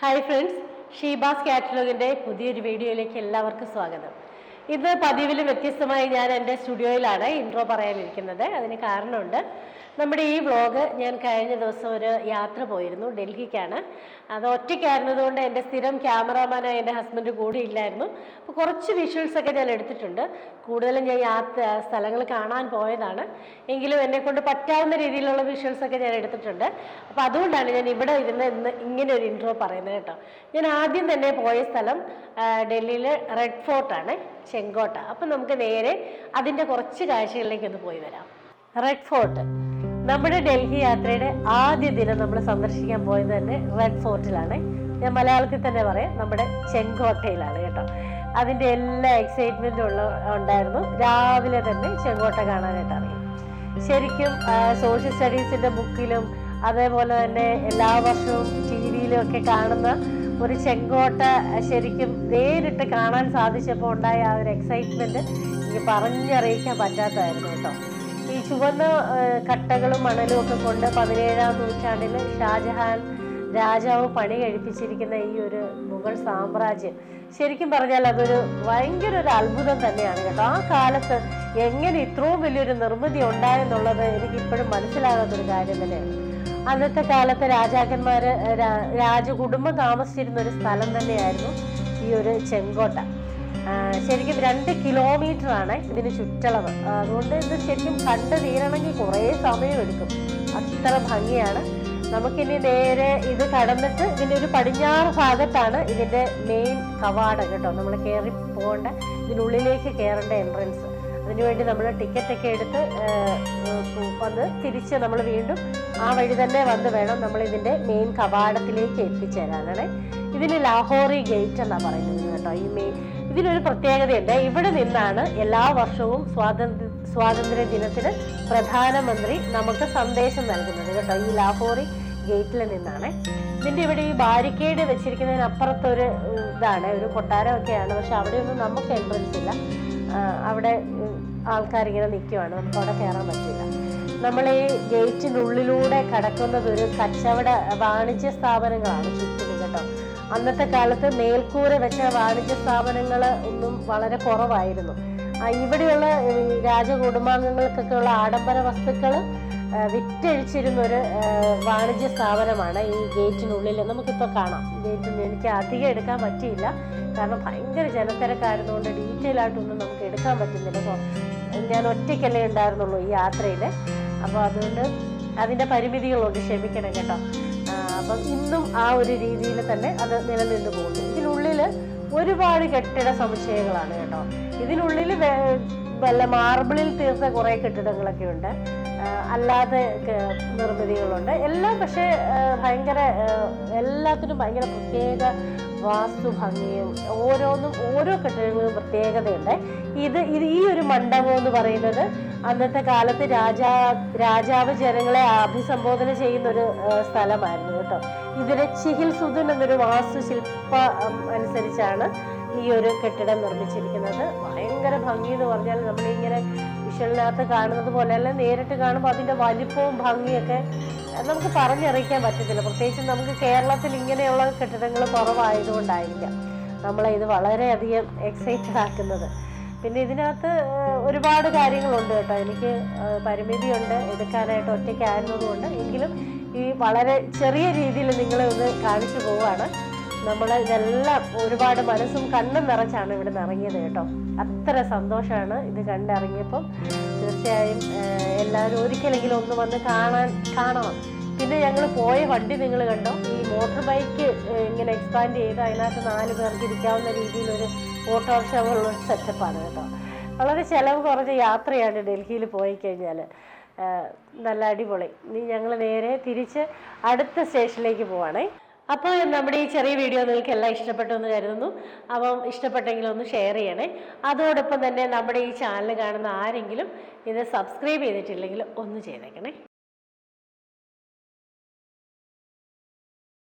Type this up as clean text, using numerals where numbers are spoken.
Hi friends, Sheeba's കാറ്റലോഗിൻ്റെ പുതിയൊരു വീഡിയോയിലേക്ക് എല്ലാവർക്കും സ്വാഗതം. ഇന്ന് പതിവിലും വ്യത്യസ്തമായി ഞാൻ എൻ്റെ സ്റ്റുഡിയോയിലാണ് ഇൻട്രോ പറയാനിരിക്കുന്നത്. അതിന് കാരണമുണ്ട്. നമ്മുടെ ഈ വ്ളോഗ് ഞാൻ കഴിഞ്ഞ ദിവസം ഒരു യാത്ര പോയിരുന്നു, ഡൽഹിക്കാണ്. അത് ഒറ്റയ്ക്കായിരുന്നതുകൊണ്ട് എൻ്റെ സ്ഥിരം ക്യാമറാമാനായ എൻ്റെ ഹസ്ബൻഡ് കൂടെ ഇല്ലായിരുന്നു. അപ്പോൾ കുറച്ച് വിഷ്വൽസൊക്കെ ഞാൻ എടുത്തിട്ടുണ്ട്. കൂടുതലും ഞാൻ സ്ഥലങ്ങൾ കാണാൻ പോയതാണ്, എങ്കിലും എന്നെക്കൊണ്ട് പറ്റാവുന്ന രീതിയിലുള്ള വിഷ്വൽസൊക്കെ ഞാൻ എടുത്തിട്ടുണ്ട്. അപ്പോൾ അതുകൊണ്ടാണ് ഞാൻ ഇവിടെ ഇരുന്ന് ഇന്ന് ഇങ്ങനെ ഒരു ഇൻട്രോ പറയുന്നത് കേട്ടോ. ഞാൻ ആദ്യം തന്നെ പോയ സ്ഥലം ഡൽഹിയിലെ റെഡ് ഫോർട്ടാണ്, ചെങ്കോട്ട. അപ്പം നമുക്ക് നേരെ അതിൻ്റെ കുറച്ച് കാഴ്ചകളിലേക്ക് ഒന്ന് പോയി വരാം. റെഡ് ഫോർട്ട് നമ്മുടെ ഡൽഹി യാത്രയുടെ ആദ്യ ദിനം നമ്മൾ സന്ദർശിക്കാൻ പോയത് തന്നെ റെഡ് ഫോർട്ടിലാണ്. ഞാൻ മലയാളത്തിൽ തന്നെ പറയാം, നമ്മുടെ ചെങ്കോട്ടയിലാണ് കേട്ടോ. അതിൻ്റെ എല്ലാ എക്സൈറ്റ്മെൻറ്റും ഉണ്ടായിരുന്നു. രാവിലെ തന്നെ ചെങ്കോട്ട കാണാനായിട്ട് അറിയും. ശരിക്കും സോഷ്യൽ സ്റ്റഡീസിൻ്റെ ബുക്കിലും അതേപോലെ തന്നെ എല്ലാ വർഷവും TV-യിലും ഒക്കെ കാണുന്ന ഒരു ചെങ്കോട്ട ശരിക്കും നേരിട്ട് കാണാൻ സാധിച്ചപ്പോൾ ഉണ്ടായ ആ ഒരു എക്സൈറ്റ്മെൻറ്റ് എനിക്ക് പറഞ്ഞറിയിക്കാൻ പറ്റാത്തതായിരുന്നു കേട്ടോ. ഈ ചുവന്ന കട്ടകളും മണലും ഒക്കെ കൊണ്ട് 17-ാം നൂറ്റാണ്ടിൽ ഷാജഹാൻ രാജാവ് പണി കഴിപ്പിച്ചിരിക്കുന്ന ഈ ഒരു മുഗൾ സാമ്രാജ്യം ശരിക്കും പറഞ്ഞാൽ അതൊരു ഭയങ്കര ഒരു അത്ഭുതം തന്നെയാണ് കേട്ടോ. ആ കാലത്ത് എങ്ങനെ ഇത്രയും വലിയൊരു നിർമ്മിതി ഉണ്ടായെന്നുള്ളത് എനിക്കിപ്പോഴും മനസ്സിലാകാത്തൊരു കാര്യം തന്നെയാണ്. അന്നത്തെ കാലത്ത് രാജാക്കന്മാര് രാജകുടുംബം താമസിച്ചിരുന്ന ഒരു സ്ഥലം തന്നെയായിരുന്നു ഈ ഒരു ചെങ്കോട്ട. ശരിക്കും 2 കിലോമീറ്ററാണ് ഇതിന് ചുറ്റളവ്. അതുകൊണ്ട് ഇത് ശരിക്കും കണ്ടു തീരണമെങ്കിൽ കുറേ സമയമെടുക്കും. അത്ര ഭംഗിയാണ്. നമുക്കിനി നേരെ ഇത് കടന്നിട്ട് ഇതിൻ്റെ ഒരു പടിഞ്ഞാറ് ഭാഗത്താണ് ഇതിൻ്റെ മെയിൻ കവാടം കേട്ടോ. നമ്മൾ കയറി പോകേണ്ട, ഇതിനുള്ളിലേക്ക് കയറേണ്ട എൻട്രൻസ്. അതിനുവേണ്ടി നമ്മൾ ടിക്കറ്റൊക്കെ എടുത്ത് വന്ന് തിരിച്ച് നമ്മൾ വീണ്ടും ആ വഴി തന്നെ വന്ന് വേണം നമ്മൾ ഇതിൻ്റെ മെയിൻ കവാടത്തിലേക്ക് എത്തിച്ചേരാനാണ്. ഇതിന് ലാഹോറി ഗേറ്റ് എന്നാണ് പറയുന്നത് കേട്ടോ. ഇതിനൊരു പ്രത്യേകതയുണ്ട്. ഇവിടെ നിന്നാണ് എല്ലാ വർഷവും സ്വാതന്ത്ര്യ ദിനത്തിന് പ്രധാനമന്ത്രി നമുക്ക് സന്ദേശം നൽകുന്നത് കേട്ടോ. ഈ ലാഹോറി ഗേറ്റിൽ നിന്നാണ്. ഇതിൻ്റെ ഇവിടെ ഈ ബാരിക്കേഡ് വെച്ചിരിക്കുന്നതിനപ്പുറത്തൊരു ഇതാണ്, ഒരു കൊട്ടാരമൊക്കെയാണ്. പക്ഷെ അവിടെയൊന്നും നമുക്ക് എൻട്രൻസ് ഇല്ല. അവിടെ ആൾക്കാരിങ്ങനെ നിൽക്കുവാണ്, നമുക്ക് അവിടെ കയറാൻ പറ്റില്ല. നമ്മൾ ഈ ഗേറ്റിനുള്ളിലൂടെ കടക്കുന്നത് ഒരു കച്ചവട വാണിജ്യ സ്ഥാപനങ്ങളാണ് ചുറ്റിനും കേട്ടോ. അന്നത്തെ കാലത്ത് മേൽക്കൂര വെച്ച വാണിജ്യ സ്ഥാപനങ്ങൾ ഒന്നും വളരെ കുറവായിരുന്നു. ഇവിടെയുള്ള രാജകുടുംബാംഗങ്ങൾക്കൊക്കെ ഉള്ള ആഡംബര വസ്തുക്കൾ വിറ്റഴിച്ചിരുന്നൊരു വാണിജ്യ സ്ഥാപനമാണ് ഈ ഗേറ്റിനുള്ളിൽ നമുക്കിപ്പോൾ കാണാം. ഗേറ്റിൽ എനിക്ക് അധികം എടുക്കാൻ പറ്റിയില്ല, കാരണം ഭയങ്കര ജനത്തിരക്കായിരുന്നുകൊണ്ട് ഡീറ്റെയിൽ ആയിട്ടൊന്നും നമുക്ക് എടുക്കാൻ പറ്റുന്നില്ല. ഞാൻ ഒറ്റയ്ക്കല്ലേ ഉണ്ടായിരുന്നുള്ളൂ ഈ യാത്രയിൽ. അപ്പോൾ അതുകൊണ്ട് അതിൻ്റെ പരിമിതികളുണ്ട്, ക്ഷമിക്കണം കേട്ടോ. അപ്പം ഇന്നും ആ ഒരു രീതിയിൽ തന്നെ അത് നിലനിന്ന് പോകുന്നു. ഇതിനുള്ളിൽ ഒരുപാട് കെട്ടിട സമുച്ചയങ്ങളാണ് കേട്ടോ. ഇതിനുള്ളിൽ വല്ല മാർബിളിൽ തീർത്ത കുറേ കെട്ടിടങ്ങളൊക്കെ ഉണ്ട്, അല്ലാതെ നിർമ്മിതികളുണ്ട് എല്ലാം. പക്ഷേ എല്ലാത്തിനും ഭയങ്കര പ്രത്യേക വാസ്തുഭംഗിയും ഓരോന്നും ഓരോ കെട്ടിടങ്ങളും പ്രത്യേകതയുണ്ട്. ഈ ഒരു മണ്ഡപം എന്ന് പറയുന്നത് അന്നത്തെ കാലത്ത് രാജാവ് ജനങ്ങളെ അഭിസംബോധന ചെയ്യുന്നൊരു സ്ഥലമായിരുന്നു കേട്ടോ. ഇതിലെ ചിഹിൽ സുധൻ എന്നൊരു വാസ്തുശില്പ അനുസരിച്ചാണ് ഈ ഒരു കെട്ടിടം നിർമ്മിച്ചിരിക്കുന്നത്. ഭയങ്കര ഭംഗി എന്ന് പറഞ്ഞാൽ നമ്മളിങ്ങനെ വിഷ്വലിനകത്ത് കാണുന്നത് പോലെയല്ല, നേരിട്ട് കാണുമ്പോൾ അതിൻ്റെ വലിപ്പവും ഭംഗിയൊക്കെ നമുക്ക് പറഞ്ഞറിയിക്കാൻ പറ്റത്തില്ല. പ്രത്യേകിച്ച് നമുക്ക് കേരളത്തിൽ ഇങ്ങനെയുള്ള കെട്ടിടങ്ങൾ കുറവായതുകൊണ്ടായിരിക്കാം നമ്മളെ ഇത് വളരെയധികം എക്സൈറ്റഡ് ആക്കുന്നത്. പിന്നെ ഇതിനകത്ത് ഒരുപാട് കാര്യങ്ങളുണ്ട് കേട്ടോ. എനിക്ക് പരിമിതിയുണ്ട് എടുക്കാനായിട്ട്, ഒറ്റയ്ക്കായിരുന്നതുകൊണ്ട്. എങ്കിലും ഈ വളരെ ചെറിയ രീതിയിൽ നിങ്ങളെ ഒന്ന് കാണിച്ചു പോവുകയാണ്. നമ്മൾ ഇതെല്ലാം ഒരുപാട് മനസ്സും കണ്ണും നിറച്ചാണ് ഇവിടെ നിന്ന് ഇറങ്ങിയത് കേട്ടോ. അത്ര സന്തോഷമാണ് ഇത് കണ്ടിറങ്ങിയപ്പം. തീർച്ചയായും എല്ലാവരും ഒരിക്കലെങ്കിലും ഒന്ന് വന്ന് കാണണം. പിന്നെ ഞങ്ങൾ പോയ വണ്ടി നിങ്ങൾ കണ്ടോ, ഈ മോട്ടോർ ബൈക്ക് ഇങ്ങനെ എക്സ്പാൻഡ് ചെയ്ത് അതിനകത്ത് 4 പേർക്ക് ഇരിക്കാവുന്ന രീതിയിലൊരു ഓട്ടോറിക്ഷ പോലുള്ള സെറ്റപ്പാണ് കേട്ടോ. വളരെ ചിലവ് കുറഞ്ഞ യാത്രയാണ് ഡൽഹിയിൽ പോയി കഴിഞ്ഞാൽ. നല്ല അടിപൊളി. ഇനി ഞങ്ങൾ നേരെ തിരിച്ച് അടുത്ത സ്റ്റേഷനിലേക്ക് പോവാണേ. അപ്പോൾ നമ്മുടെ ഈ ചെറിയ വീഡിയോ നിങ്ങൾക്ക് എല്ലാം ഇഷ്ടപ്പെട്ടു എന്ന് കരുതുന്നു. അപ്പം ഇഷ്ടപ്പെട്ടെങ്കിൽ ഒന്ന് ഷെയർ ചെയ്യണേ. അതോടൊപ്പം തന്നെ നമ്മുടെ ഈ ചാനൽ കാണുന്ന ആരെങ്കിലും ഇത് സബ്സ്ക്രൈബ് ചെയ്തിട്ടില്ലെങ്കിൽ ഒന്ന് ചെയ്തേക്കണേ.